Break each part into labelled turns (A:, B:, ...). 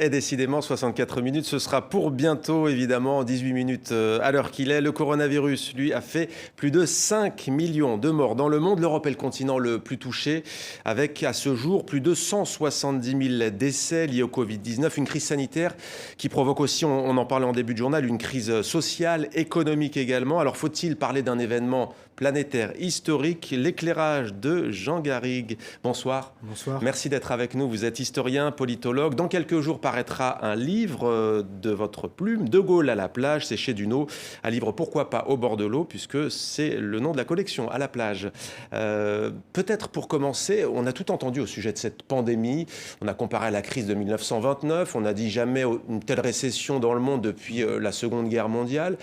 A: Et décidément, 64 minutes, ce sera pour bientôt, évidemment, 18 minutes à l'heure qu'il est. Le coronavirus, lui, a fait plus de 5 millions de morts dans le monde. L'Europe est le continent le plus touché, avec à ce jour plus de 170 000 décès liés au Covid-19. Une crise sanitaire qui provoque aussi, on en parlait en début de journal, une crise sociale, économique également. Alors faut-il parler d'un événement planétaire historique? L'éclairage de Jean Garrigue. Bonsoir.
B: Bonsoir.
A: Merci d'être avec nous. Vous êtes historien, politologue. Dans quelques jours paraîtra un livre de votre plume, De Gaulle à la plage, c'est chez Duno. Un livre, pourquoi pas, au bord de l'eau, puisque c'est le nom de la collection, À la plage. Peut-être pour commencer, on a tout entendu au sujet de cette pandémie. On a comparé à la crise de 1929. On a dit jamais une telle récession dans le monde depuis la Seconde Guerre mondiale.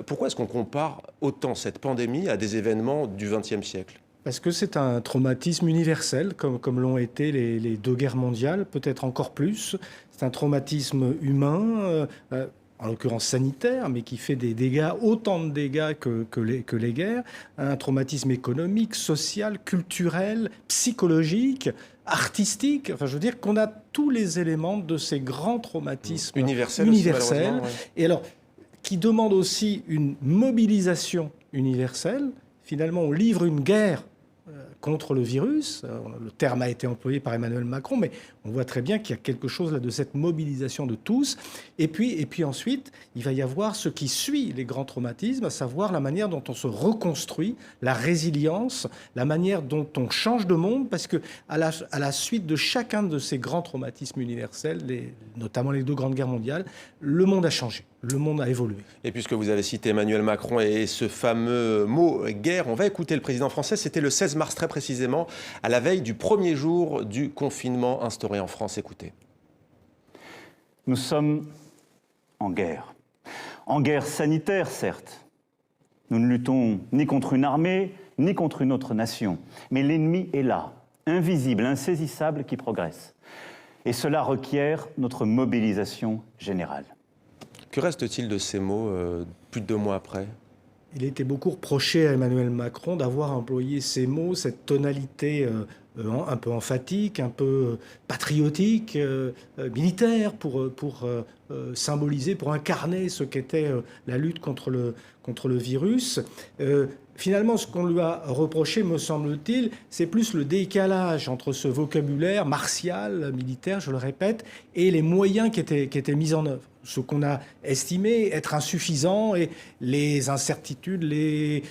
A: Pourquoi est-ce qu'on compare autant cette pandémie à des événements du XXe siècle?
B: Parce que c'est un traumatisme universel, comme l'ont été les deux guerres mondiales, peut-être encore plus. C'est un traumatisme humain, en l'occurrence sanitaire, mais qui fait des dégâts, autant de dégâts que les guerres. Un traumatisme économique, social, culturel, psychologique, artistique. Enfin, je veux dire qu'on a tous les éléments de ces grands traumatismes
A: universels.
B: Ouais. Et alors, qui demandent aussi une mobilisation universelle. Finalement, on livre une guerre contre le virus. Le terme a été employé par Emmanuel Macron, mais on voit très bien qu'il y a quelque chose là de cette mobilisation de tous. Et puis ensuite, il va y avoir ce qui suit les grands traumatismes, à savoir la manière dont on se reconstruit, la résilience, la manière dont on change de monde, parce que à la suite de chacun de ces grands traumatismes universels, notamment les deux grandes guerres mondiales, le monde a changé. Le monde a évolué.
A: Et puisque vous avez cité Emmanuel Macron et ce fameux mot « guerre », on va écouter le président français. C'était le 16 mars très précisément, à la veille du premier jour du confinement instauré en France. Écoutez.
C: Nous sommes en guerre. En guerre sanitaire, certes. Nous ne luttons ni contre une armée, ni contre une autre nation. Mais l'ennemi est là, invisible, insaisissable, qui progresse. Et cela requiert notre mobilisation générale.
A: Que reste-t-il de ces mots plus de 2 mois après ?
B: Il était beaucoup reproché à Emmanuel Macron d'avoir employé ces mots, cette tonalité un peu emphatique, un peu patriotique, militaire, pour symboliser, pour incarner ce qu'était la lutte contre le virus. Finalement, ce qu'on lui a reproché, me semble-t-il, c'est plus le décalage entre ce vocabulaire martial, militaire, je le répète, et les moyens qui étaient mis en œuvre. Ce qu'on a estimé être insuffisant et les incertitudes, les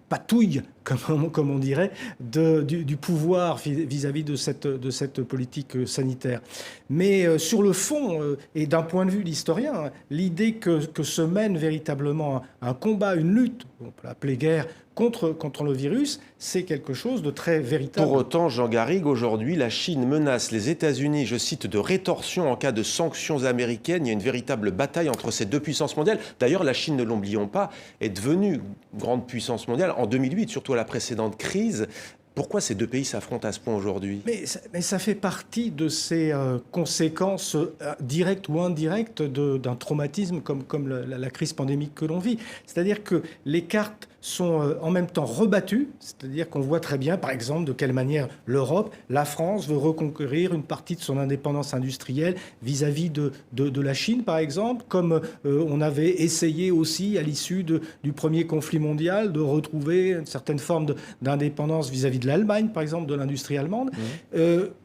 B: patouilles, comme on dirait, du pouvoir vis-à-vis de cette politique sanitaire. Mais sur le fond, et d'un point de vue d'historien, l'idée que se mène véritablement un combat, une lutte, on peut l'appeler guerre, contre le virus, c'est quelque chose de très véritable.
A: Pour autant, Jean Garrigue, aujourd'hui, la Chine menace les États-Unis, je cite, de rétorsion en cas de sanctions américaines. Il y a une véritable bataille entre ces deux puissances mondiales. D'ailleurs, la Chine, ne l'oublions pas, est devenue grande puissance mondiale en 2008, surtout à la précédente crise. Pourquoi ces deux pays s'affrontent à ce point aujourd'hui ?
B: Mais ça fait partie de ces conséquences directes ou indirectes d'un traumatisme comme la crise pandémique que l'on vit. C'est-à-dire que les cartes sont en même temps rebattues, c'est-à-dire qu'on voit très bien, par exemple, de quelle manière l'Europe, la France veut reconquérir une partie de son indépendance industrielle vis-à-vis de la Chine, par exemple, comme on avait essayé aussi à l'issue du premier conflit mondial de retrouver une certaine forme d'indépendance vis-à-vis de l'Allemagne, par exemple, de l'industrie allemande.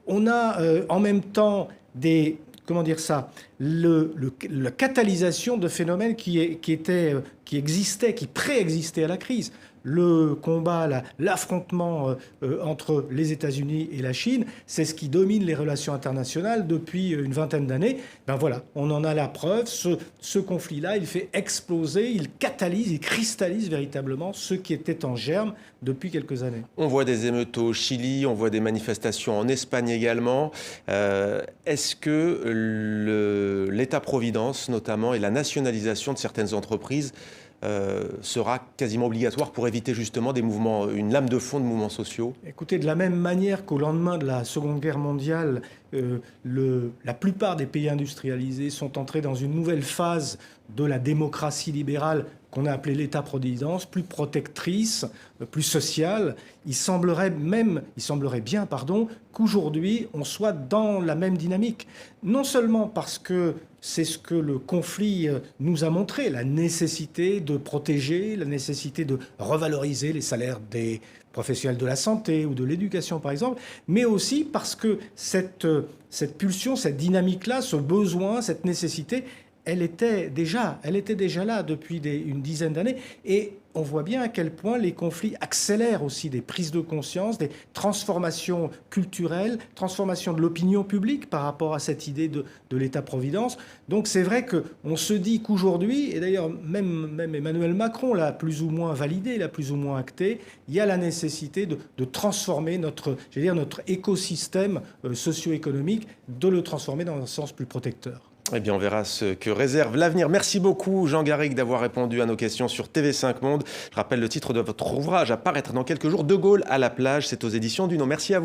B: On a en même temps la catalysation de phénomènes qui existaient, qui préexistaient à la crise. Le combat, l'affrontement entre les États-Unis et la Chine, c'est ce qui domine les relations internationales depuis une vingtaine d'années. Ben voilà, on en a la preuve. Ce conflit-là, il fait exploser, il catalyse, il cristallise véritablement ce qui était en germe depuis quelques années.
A: On voit des émeutes au Chili, on voit des manifestations en Espagne également. Est-ce que l'État-providence, notamment, et la nationalisation de certaines entreprises sera quasiment obligatoire pour éviter justement une lame de fond de mouvements sociaux?
B: Écoutez, de la même manière qu'au lendemain de la Seconde Guerre mondiale, la plupart des pays industrialisés sont entrés dans une nouvelle phase de la démocratie libérale qu'on a appelé l'État-providence, plus protectrice, plus sociale. Il semblerait bien, qu'aujourd'hui, on soit dans la même dynamique. Non seulement parce que c'est ce que le conflit nous a montré, la nécessité de protéger, la nécessité de revaloriser les salaires des professionnels de la santé ou de l'éducation, par exemple, mais aussi parce que cette pulsion, cette dynamique-là, ce besoin, cette nécessité, elle était déjà là depuis une dizaine d'années. Et on voit bien à quel point les conflits accélèrent aussi des prises de conscience, des transformations culturelles, transformations de l'opinion publique par rapport à cette idée de l'État-providence. Donc c'est vrai qu'on se dit qu'aujourd'hui, et d'ailleurs même Emmanuel Macron l'a plus ou moins validé, l'a plus ou moins acté, il y a la nécessité de transformer notre écosystème socio-économique, de le transformer dans un sens plus protecteur.
A: Eh bien, on verra ce que réserve l'avenir. Merci beaucoup, Jean Garrigue, d'avoir répondu à nos questions sur TV5 Monde. Je rappelle le titre de votre ouvrage à paraître dans quelques jours, De Gaulle à la plage. C'est aux éditions Duno. Merci à vous.